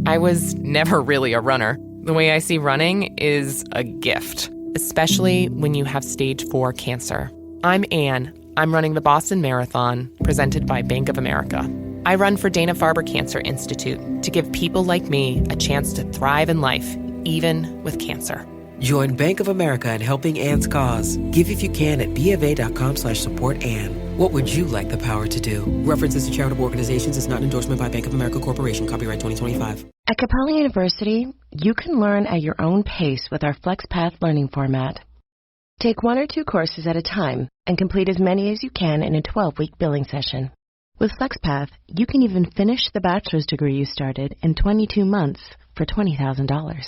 I was never really a runner. The way I see running is a gift, especially when you have stage 4 cancer. I'm Anne. I'm running the Boston Marathon, presented by Bank of America. I run for Dana-Farber Cancer Institute to give people like me a chance to thrive in life, even with cancer. Join Bank of America in helping Anne's cause. Give if you can at BofA.com/supportAnne. What would you like the power to do? References to charitable organizations is not an endorsement by Bank of America Corporation. Copyright 2025. At Capella University, you can learn at your own pace with our FlexPath learning format. Take 1 or 2 courses at a time and complete as many as you can in a 12-week billing session. With FlexPath, you can even finish the bachelor's degree you started in 22 months for $20,000.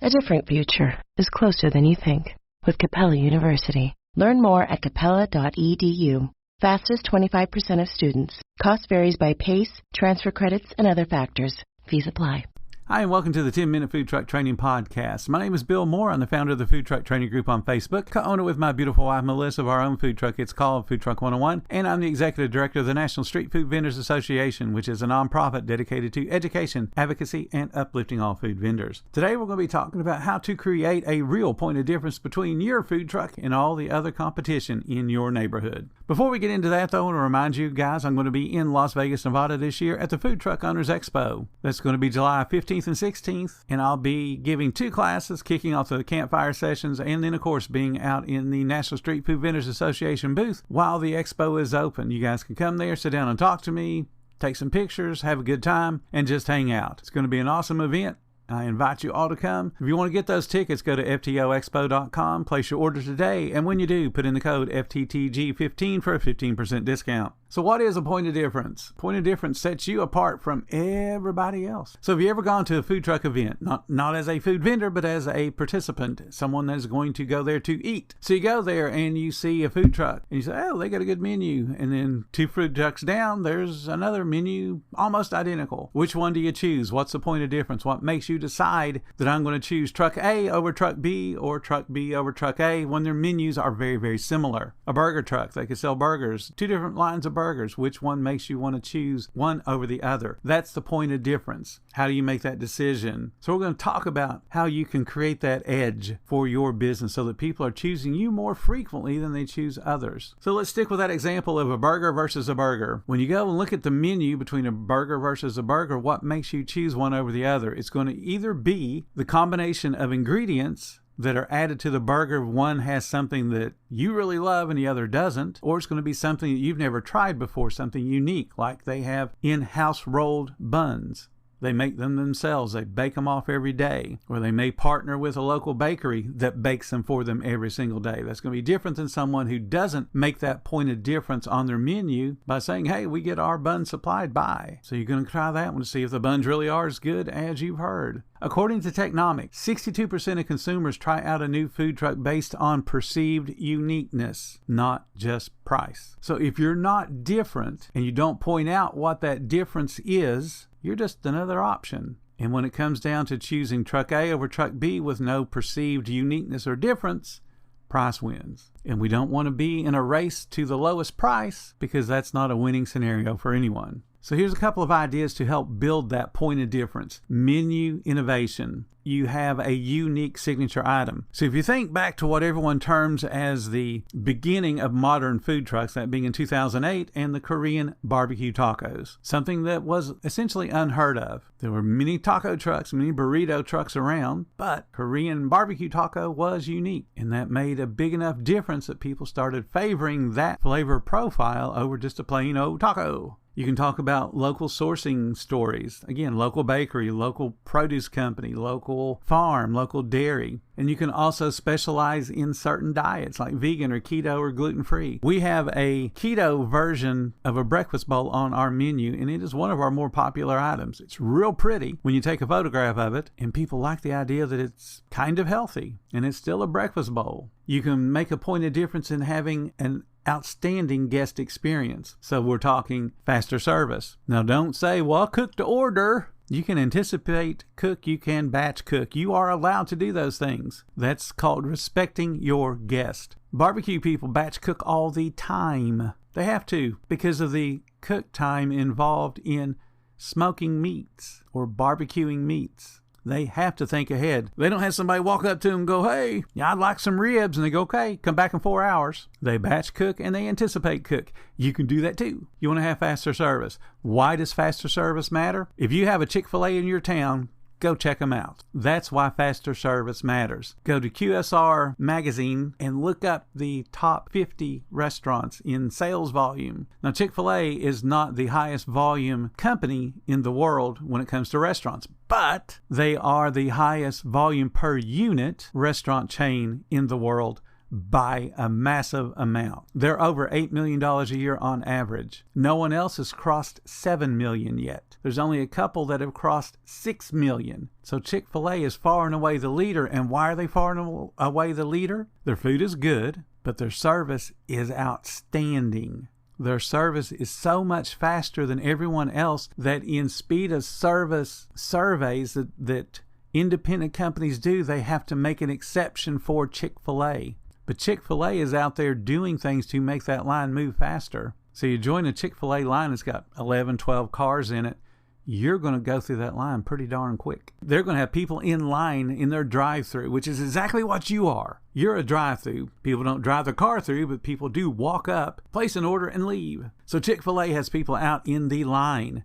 A different future is closer than you think with Capella University. Learn more at capella.edu. Fastest 25% of students. Cost varies by pace, transfer credits, and other factors. Fees apply. Hi, and welcome to the 10-Minute Food Truck Training Podcast. My name is Bill Moore. I'm the founder of the Food Truck Training Group on Facebook, co-owner with my beautiful wife, Melissa, of our own food truck. It's called Food Truck 101, and I'm the executive director of the National Street Food Vendors Association, which is a nonprofit dedicated to education, advocacy, and uplifting all food vendors. Today, we're going to be talking about how to create a real point of difference between your food truck and all the other competition in your neighborhood. Before we get into that, though, I want to remind you guys, I'm going to be in Las Vegas, Nevada this year at the Food Truck Owners Expo. That's going to be July 15th and 16th. And I'll be giving 2 classes, kicking off the campfire sessions, and then, of course, being out in the National Street Food Vendors Association booth while the expo is open. You guys can come there, sit down and talk to me, take some pictures, have a good time, and just hang out. It's going to be an awesome event. I invite you all to come. If you want to get those tickets, go to FTOexpo.com, place your order today, and when you do, put in the code FTTG15 for a 15% discount. So what is a point of difference? Point of difference sets you apart from everybody else. So have you ever gone to a food truck event, not as a food vendor, but as a participant, someone that's going to go there to eat? So you go there and you see a food truck and you say, oh, they got a good menu. And then 2 food trucks down, there's another menu almost identical. Which one do you choose? What's the point of difference? What makes you decide that I'm going to choose truck A over truck B or truck B over truck A when their menus are very, very similar? A burger truck, they could sell burgers, 2 different lines of burgers. Which one makes you want to choose one over the other? That's the point of difference. How do you make that decision? So we're going to talk about how you can create that edge for your business so that people are choosing you more frequently than they choose others. So let's stick with that example of a burger versus a burger. When you go and look at the menu between a burger versus a burger, what makes you choose one over the other? It's going to either be the combination of ingredients that are added to the burger. One has something that you really love and the other doesn't, or it's going to be something that you've never tried before, something unique, like they have in-house rolled buns. They make them themselves. They bake them off every day. Or they may partner with a local bakery that bakes them for them every single day. That's going to be different than someone who doesn't make that point of difference on their menu by saying, hey, we get our buns supplied by. So you're going to try that one to see if the buns really are as good as you've heard. According to Technomic, 62% of consumers try out a new food truck based on perceived uniqueness, not just price. So if you're not different and you don't point out what that difference is, you're just another option. And when it comes down to choosing truck A over truck B with no perceived uniqueness or difference, price wins. And we don't want to be in a race to the lowest price because that's not a winning scenario for anyone. So here's a couple of ideas to help build that point of difference. Menu innovation. You have a unique signature item. So if you think back to what everyone terms as the beginning of modern food trucks, that being in 2008, and the Korean barbecue tacos, something that was essentially unheard of. There were many taco trucks, many burrito trucks around, but Korean barbecue taco was unique. And that made a big enough difference that people started favoring that flavor profile over just a plain old taco. You can talk about local sourcing stories. Again, local bakery, local produce company, local farm, local dairy. And you can also specialize in certain diets like vegan or keto or gluten-free. We have a keto version of a breakfast bowl on our menu, and it is one of our more popular items. It's real pretty when you take a photograph of it, and people like the idea that it's kind of healthy, and it's still a breakfast bowl. You can make a point of difference in having an outstanding guest experience. So we're talking faster service. Now don't say, well, I'll cook to order. You can anticipate cook, you can batch cook. You are allowed to do those things. That's called respecting your guest. Barbecue people batch cook all the time. They have to because of the cook time involved in smoking meats or barbecuing meats. They have to think ahead. They don't have somebody walk up to them and go, hey, yeah, I'd like some ribs. And they go, okay, come back in 4 hours. They batch cook and they anticipate cook. You can do that too. You want to have faster service. Why does faster service matter? If you have a Chick-fil-A in your town, go check them out. That's why faster service matters. Go to QSR Magazine and look up the top 50 restaurants in sales volume. Now, Chick-fil-A is not the highest volume company in the world when it comes to restaurants, but they are the highest volume per unit restaurant chain in the world by a massive amount. They're over $8 million a year on average. No one else has crossed 7 million yet. There's only a couple that have crossed 6 million. So Chick-fil-A is far and away the leader. And why are they far and away the leader? Their food is good, but their service is outstanding. Their service is so much faster than everyone else that in speed of service surveys that independent companies do, they have to make an exception for Chick-fil-A. But Chick-fil-A is out there doing things to make that line move faster. So you join a Chick-fil-A line that's got 11, 12 cars in it, you're going to go through that line pretty darn quick. They're going to have people in line in their drive-thru, which is exactly what you are. You're a drive-thru. People don't drive their car through, but people do walk up, place an order, and leave. So Chick-fil-A has people out in the line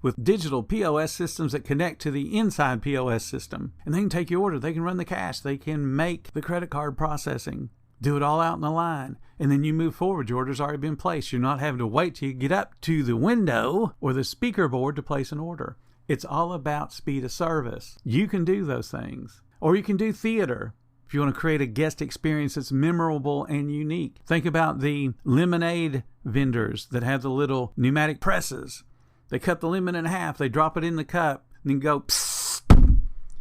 with digital POS systems that connect to the inside POS system. And they can take your order. They can run the cash. They can make the credit card processing. Do it all out in the line. And then you move forward. Your order's already been placed. You're not having to wait till you get up to the window or the speaker board to place an order. It's all about speed of service. You can do those things. Or you can do theater. If you want to create a guest experience that's memorable and unique. Think about the lemonade vendors that have the little pneumatic presses. They cut the lemon in half, they drop it in the cup, and then go psst,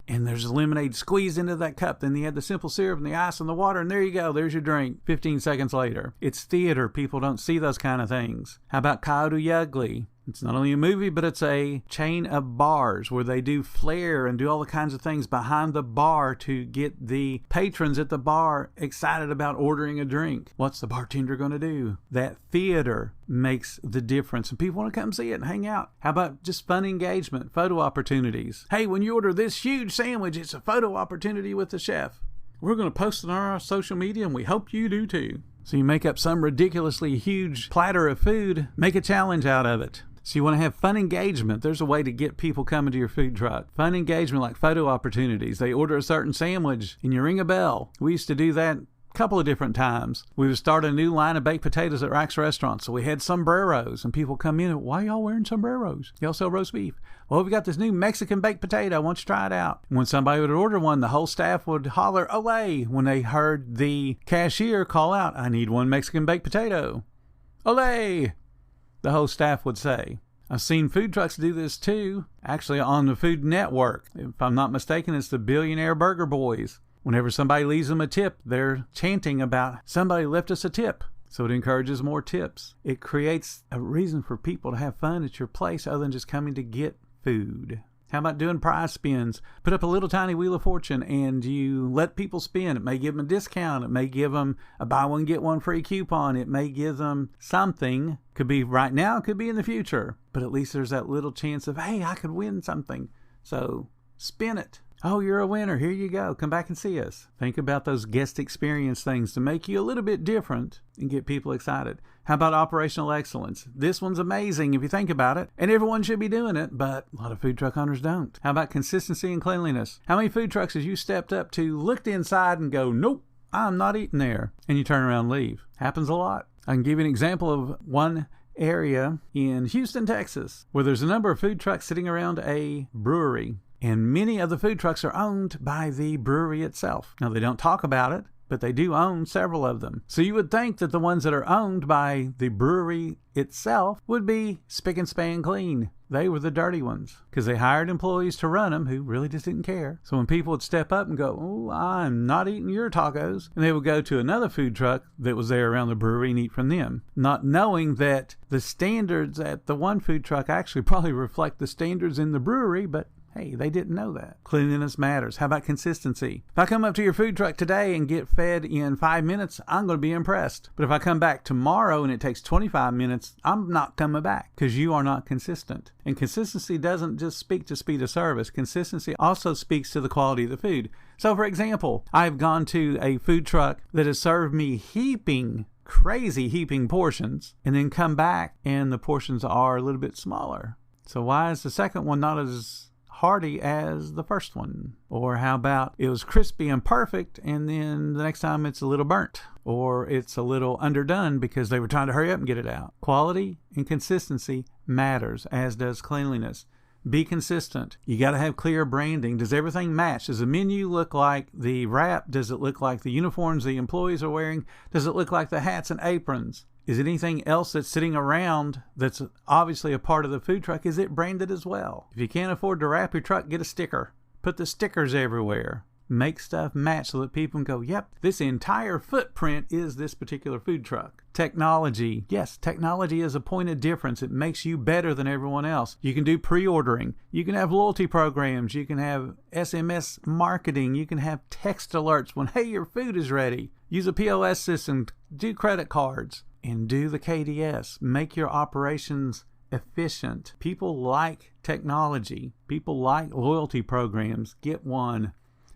and there's lemonade squeezed into that cup. Then you add the simple syrup and the ice and the water, and there you go. There's your drink 15 seconds later. It's theater. People don't see those kind of things. How about Coyote Ugly? It's not only a movie, but it's a chain of bars where they do flair and do all the kinds of things behind the bar to get the patrons at the bar excited about ordering a drink. What's the bartender going to do? That theater makes the difference, and people want to come see it and hang out. How about just fun engagement, photo opportunities? Hey, when you order this huge sandwich, it's a photo opportunity with the chef. We're going to post it on our social media, and we hope you do too. So you make up some ridiculously huge platter of food, make a challenge out of it. So you want to have fun engagement. There's a way to get people coming to your food truck. Fun engagement like photo opportunities. They order a certain sandwich and you ring a bell. We used to do that a couple of different times. We would start a new line of baked potatoes at Rack's Restaurant. So we had sombreros and people come in and, why y'all wearing sombreros? Y'all sell roast beef. Well, we got this new Mexican baked potato. Why don't you try it out? And when somebody would order one, the whole staff would holler, "Olé," when they heard the cashier call out, "I need one Mexican baked potato." "Olé," the whole staff would say. I've seen food trucks do this too, actually on the Food Network. If I'm not mistaken, it's the Billionaire Burger Boys. Whenever somebody leaves them a tip, they're chanting about, somebody left us a tip. So it encourages more tips. It creates a reason for people to have fun at your place other than just coming to get food. How about doing prize spins? Put up a little tiny Wheel of Fortune and you let people spin. It may give them a discount. It may give them a buy one, get one free coupon. It may give them something. Could be right now, it could be in the future. But at least there's that little chance of, hey, I could win something. So spin it. Oh, you're a winner. Here you go. Come back and see us. Think about those guest experience things to make you a little bit different and get people excited. How about operational excellence? This one's amazing if you think about it, and everyone should be doing it, but a lot of food truck owners don't. How about consistency and cleanliness? How many food trucks have you stepped up to, looked inside and go, nope, I'm not eating there, and you turn around and leave? Happens a lot. I can give you an example of one area in Houston, Texas, where there's a number of food trucks sitting around a brewery. And many of the food trucks are owned by the brewery itself. Now, they don't talk about it, but they do own several of them. So you would think that the ones that are owned by the brewery itself would be spick and span clean. They were the dirty ones because they hired employees to run them who really just didn't care. So when people would step up and go, oh, I'm not eating your tacos, and they would go to another food truck that was there around the brewery and eat from them, not knowing that the standards at the one food truck actually probably reflect the standards in the brewery, but Hey, they didn't know that. Cleanliness matters. How about consistency? If I come up to your food truck today and get fed in 5 minutes, I'm going to be impressed. But if I come back tomorrow and it takes 25 minutes, I'm not coming back because you are not consistent. And consistency doesn't just speak to speed of service. Consistency also speaks to the quality of the food. So, for example, I've gone to a food truck that has served me crazy heaping portions, and then come back and the portions are a little bit smaller. So why is the second one not as hearty as the first one? Or how about it was crispy and perfect, and then the next time it's a little burnt, or it's a little underdone because they were trying to hurry up and get it out. Quality and consistency matters, as does cleanliness. Be consistent. You got to have clear branding. Does everything match? Does the menu look like the wrap? Does it look like the uniforms the employees are wearing? Does it look like the hats and aprons? Is it anything else that's sitting around that's obviously a part of the food truck? Is it branded as well? If you can't afford to wrap your truck, get a sticker. Put the stickers everywhere. Make stuff match so that people can go, yep, this entire footprint is this particular food truck. Technology. Yes, technology is a point of difference. It makes you better than everyone else. You can do pre-ordering. You can have loyalty programs. You can have SMS marketing. You can have text alerts when, hey, your food is ready. Use a POS system. Do credit cards. And do the KDS. Make your operations efficient. People like technology. People like loyalty programs. Get one.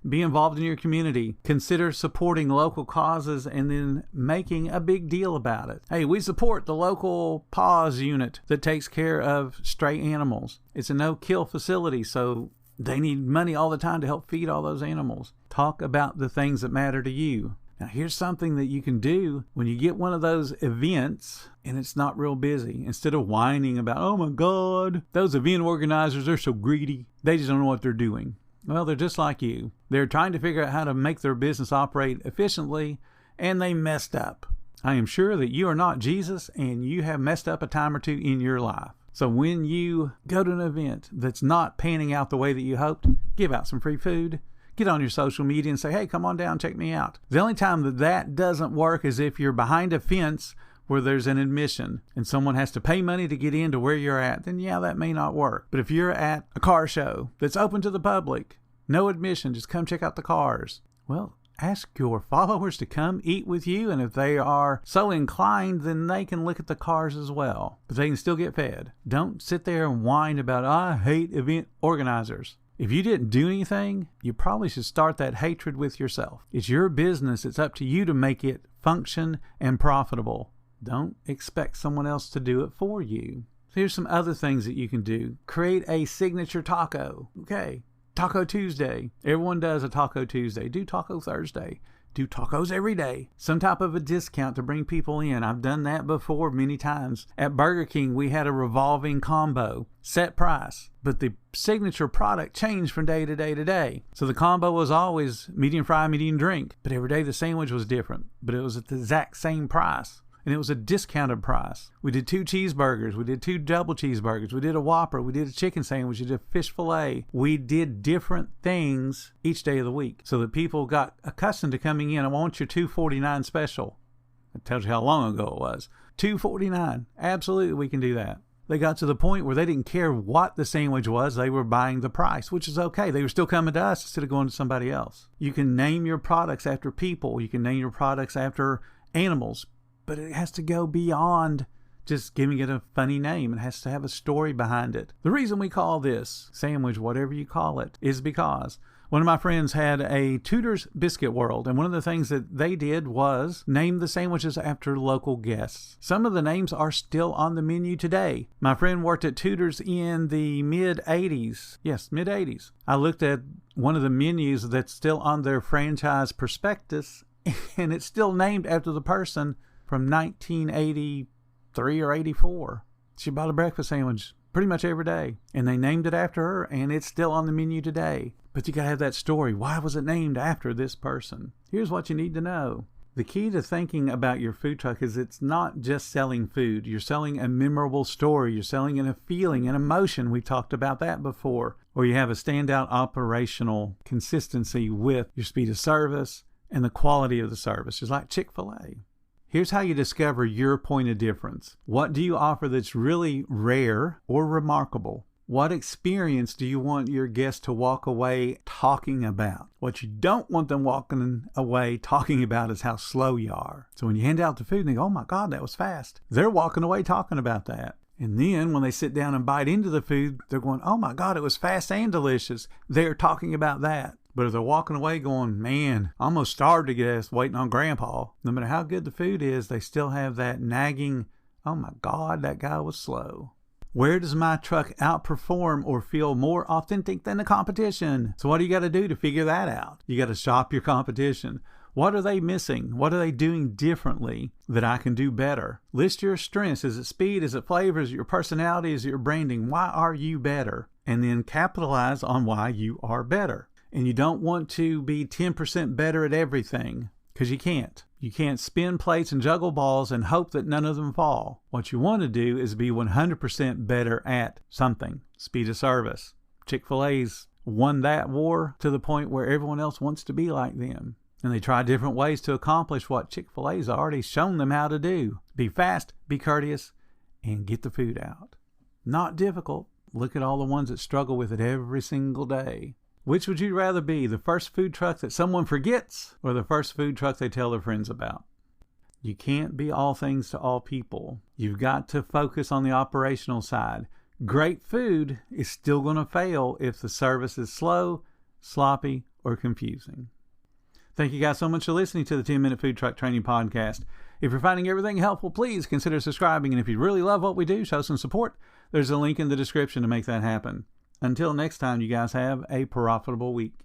Be involved in your community. Consider supporting local causes and then making a big deal about it. Hey, we support the local PAWS unit that takes care of stray animals. It's a no-kill facility, so they need money all the time to help feed all those animals. Talk about the things that matter to you. Now, here's something that you can do when you get one of those events and it's not real busy. Instead of whining about, oh my God, those event organizers are so greedy. They just don't know what they're doing. Well, they're just like you. They're trying to figure out how to make their business operate efficiently, and they messed up. I am sure that you are not Jesus, and you have messed up a time or two in your life. So when you go to an event that's not panning out the way that you hoped, give out some free food. Get on your social media and say, hey, come on down, check me out. The only time that that doesn't work is if you're behind a fence where there's an admission and someone has to pay money to get into where you're at, then yeah, that may not work. But if you're at a car show that's open to the public, no admission, just come check out the cars, well, ask your followers to come eat with you, and if they are so inclined, then they can look at the cars as well. But they can still get fed. Don't sit there and whine about, I hate event organizers. If you didn't do anything, you probably should start that hatred with yourself. It's your business. It's up to you to make it function and profitable. Don't expect someone else to do it for you. So here's some other things that you can do. Create a signature taco. Okay. Taco Tuesday. Everyone does a Taco Tuesday. Do Taco Thursday. Do tacos every day. Some type of a discount to bring people in. I've done that before many times. At Burger King, we had a revolving combo. Set price. But the signature product changed from day to day to day. So the combo was always medium fry, medium drink. But every day the sandwich was different. But it was at the exact same price. And it was a discounted price. We did 2 cheeseburgers. We did 2 double cheeseburgers. We did a Whopper. We did a chicken sandwich. We did a fish fillet. We did different things each day of the week so that people got accustomed to coming in. I want your $2.49 special. That tells you how long ago it was. $2.49. Absolutely, we can do that. They got to the point where they didn't care what the sandwich was. They were buying the price, which is okay. They were still coming to us instead of going to somebody else. You can name your products after people. You can name your products after animals. But it has to go beyond just giving it a funny name. It has to have a story behind it. The reason we call this sandwich, whatever you call it, is because one of my friends had a Tudor's Biscuit World, and one of the things that they did was name the sandwiches after local guests. Some of the names are still on the menu today. My friend worked at Tudor's in the mid-80s. Yes, mid-80s. I looked at one of the menus that's still on their franchise prospectus, and it's still named after the person from 1983 or 84. She bought a breakfast sandwich pretty much every day, and they named it after her, and it's still on the menu today. But you gotta have that story. Why was it named after this person? Here's what you need to know. The key to thinking about your food truck is it's not just selling food. You're selling a memorable story. You're selling a feeling, an emotion. We talked about that before. Or you have a standout operational consistency with your speed of service and the quality of the service, just like Chick-fil-A. Here's how you discover your point of difference. What do you offer that's really rare or remarkable? What experience do you want your guests to walk away talking about? What you don't want them walking away talking about is how slow you are. So when you hand out the food and they go, oh my God, that was fast. They're walking away talking about that. And then when they sit down and bite into the food, they're going, oh my God, it was fast and delicious. They're talking about that. But if they're walking away going, man, I almost starved to get waiting on Grandpa. No matter how good the food is, they still have that nagging, oh my God, that guy was slow. Where does my truck outperform or feel more authentic than the competition? So what do you got to do to figure that out? You got to shop your competition. What are they missing? What are they doing differently that I can do better? List your strengths. Is it speed? Is it flavor? Is it your personality? Is it your branding? Why are you better? And then capitalize on why you are better. And you don't want to be 10% better at everything, because you can't. You can't spin plates and juggle balls and hope that none of them fall. What you want to do is be 100% better at something. Speed of service. Chick-fil-A's won that war to the point where everyone else wants to be like them. And they try different ways to accomplish what Chick-fil-A's already shown them how to do. Be fast, be courteous, and get the food out. Not difficult. Look at all the ones that struggle with it every single day. Which would you rather be, the first food truck that someone forgets or the first food truck they tell their friends about? You can't be all things to all people. You've got to focus on the operational side. Great food is still going to fail if the service is slow, sloppy, or confusing. Thank you guys so much for listening to the 10-Minute Food Truck Training Podcast. If you're finding everything helpful, please consider subscribing. And if you really love what we do, show some support. There's a link in the description to make that happen. Until next time, you guys have a profitable week.